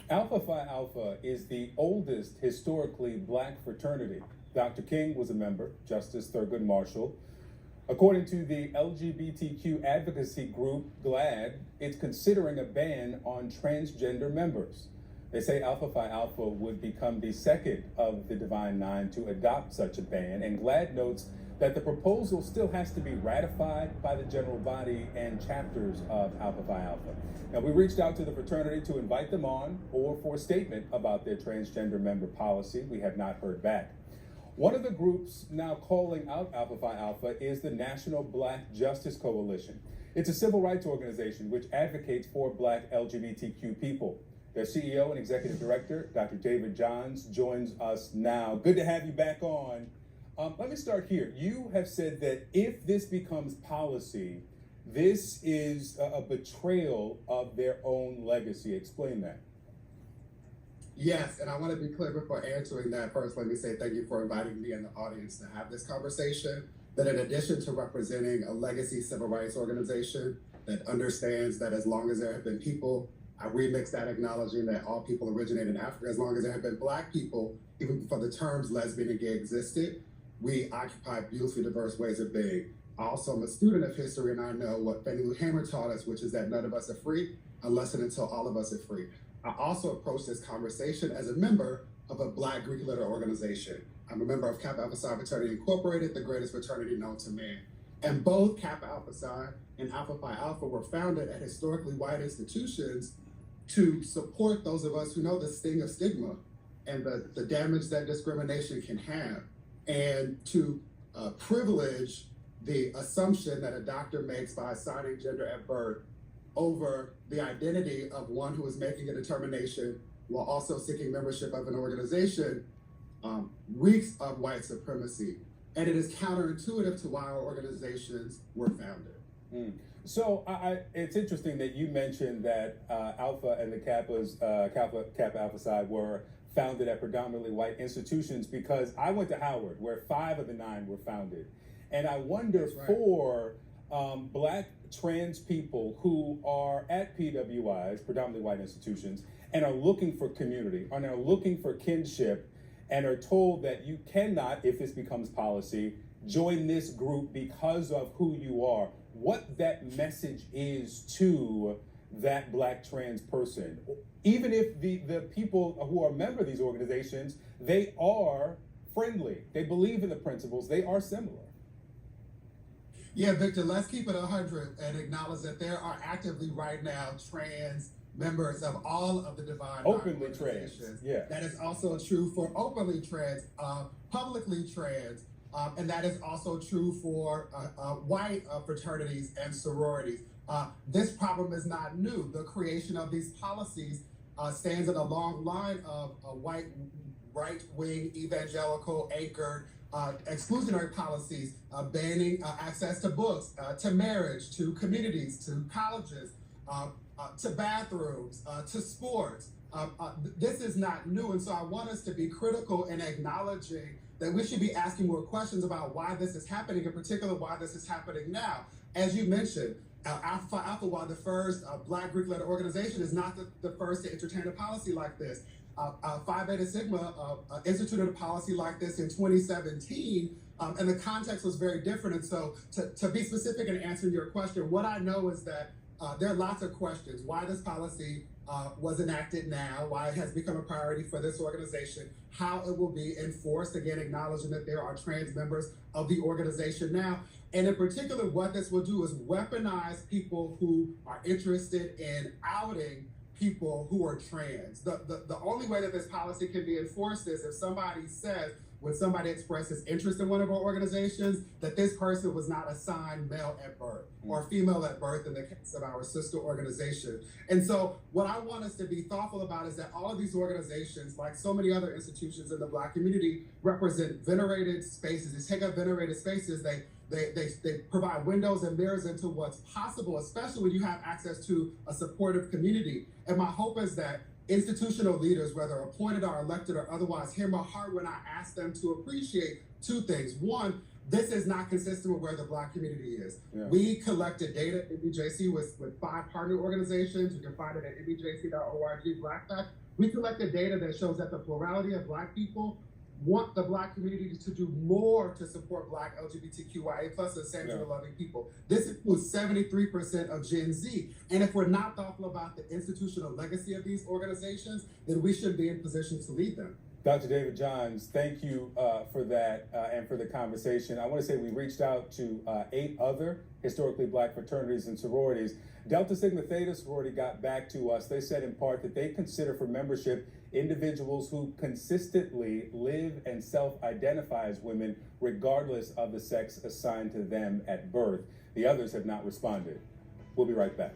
Alpha Phi Alpha is the oldest historically black fraternity. Dr. King was a member, Justice Thurgood Marshall. According to the LGBTQ advocacy group GLAAD, it's considering a ban on transgender members. They say Alpha Phi Alpha would become the second of the Divine Nine to adopt such a ban, and GLAAD notes that the proposal still has to be ratified by the general body and chapters of Alpha Phi Alpha. Now, we reached out to the fraternity to invite them on or for a statement about their transgender member policy. We have not heard back. One of the groups now calling out Alpha Phi Alpha is the National Black Justice Coalition. It's a civil rights organization which advocates for Black LGBTQ people. Their CEO and executive director, Dr. David Johns, joins us now. Good to have you back on. Let me start here. You have said that if this becomes policy, this is a betrayal of their own legacy. Explain that. Yes, and I want to be clear before answering that. First, let me say thank you for inviting me and the audience to have this conversation. That in addition to representing a legacy civil rights organization that understands that as long as there have been people, I remix that acknowledging that all people originate in Africa, as long as there have been Black people, even before the terms lesbian and gay existed, we occupy beautifully diverse ways of being. I also am a student of history, and I know what Fannie Lou Hamer taught us, which is that none of us are free unless and until all of us are free. I also approach this conversation as a member of a Black Greek letter organization. I'm a member of Kappa Alpha Psi Fraternity Incorporated, the greatest fraternity known to man. And both Kappa Alpha Psi and Alpha Phi Alpha were founded at historically white institutions to support those of us who know the sting of stigma and the damage that discrimination can have, and to privilege the assumption that a doctor makes by assigning gender at birth over the identity of one who is making a determination while also seeking membership of an organization reeks of white supremacy. And it is counterintuitive to why our organizations were founded. So it's interesting that you mentioned that Alpha and the Kappa Alpha Psi were founded at predominantly white institutions, because I went to Howard, where 5 of the 9 were founded. And I wonder for Black trans people who are at PWIs, predominantly white institutions, and are looking for community, and are looking for kinship, and are told that you cannot, if this becomes policy, join this group because of who you are, what that message is to that Black trans person. Even if the people who are a member of these organizations, they are friendly, they believe in the principles, they are similar. Yeah, Victor, let's keep it 100 and acknowledge that there are actively right now trans members of all of the Divine Nine openly trans. Yeah. That is also true for openly trans, publicly trans, and that is also true for white fraternities and sororities. This problem is not new. The creation of these policies stands in a long line of white right-wing evangelical anchored exclusionary policies, banning access to books, to marriage, to communities, to colleges, to bathrooms, to sports. This is not new, and so I want us to be critical in acknowledging that we should be asking more questions about why this is happening, in particular why this is happening now. As you mentioned, Alpha Phi Alpha, while the first Black Greek letter organization, is not the first to entertain a policy like this. Phi Beta Sigma instituted a policy like this in 2017, and the context was very different. And so to be specific in answering your question, what I know is that there are lots of questions. Why this policy was enacted now, why it has become a priority for this organization, how it will be enforced, again, acknowledging that there are trans members of the organization now. And in particular, what this will do is weaponize people who are interested in outing people who are trans. The only way that this policy can be enforced is if somebody says, when somebody expresses interest in one of our organizations, that this person was not assigned male at birth or female at birth in the case of our sister organization. And so what I want us to be thoughtful about is that all of these organizations, like so many other institutions in the Black community, represent venerated spaces. They take up venerated spaces. They provide windows and mirrors into what's possible, especially when you have access to a supportive community. And my hope is that institutional leaders, whether appointed or elected or otherwise, hear my heart when I ask them to appreciate two things. One, this is not consistent with where the Black community is. Yeah. We collected data at NBJC with 5 partner organizations. You can find it at nbjc.org Black Fact. We collected data that shows that the plurality of Black people want the Black community to do more to support Black LGBTQIA plus and Sandra-loving people. This includes 73% of Gen Z. And if we're not thoughtful about the institutional legacy of these organizations, then we should be in position to lead them. Dr. David Johns, thank you for that and for the conversation. I want to say we reached out to 8 other historically Black fraternities and sororities. Delta Sigma Theta sorority got back to us. They said in part that they consider for membership individuals who consistently live and self-identify as women regardless of the sex assigned to them at birth. The others have not responded. We'll be right back.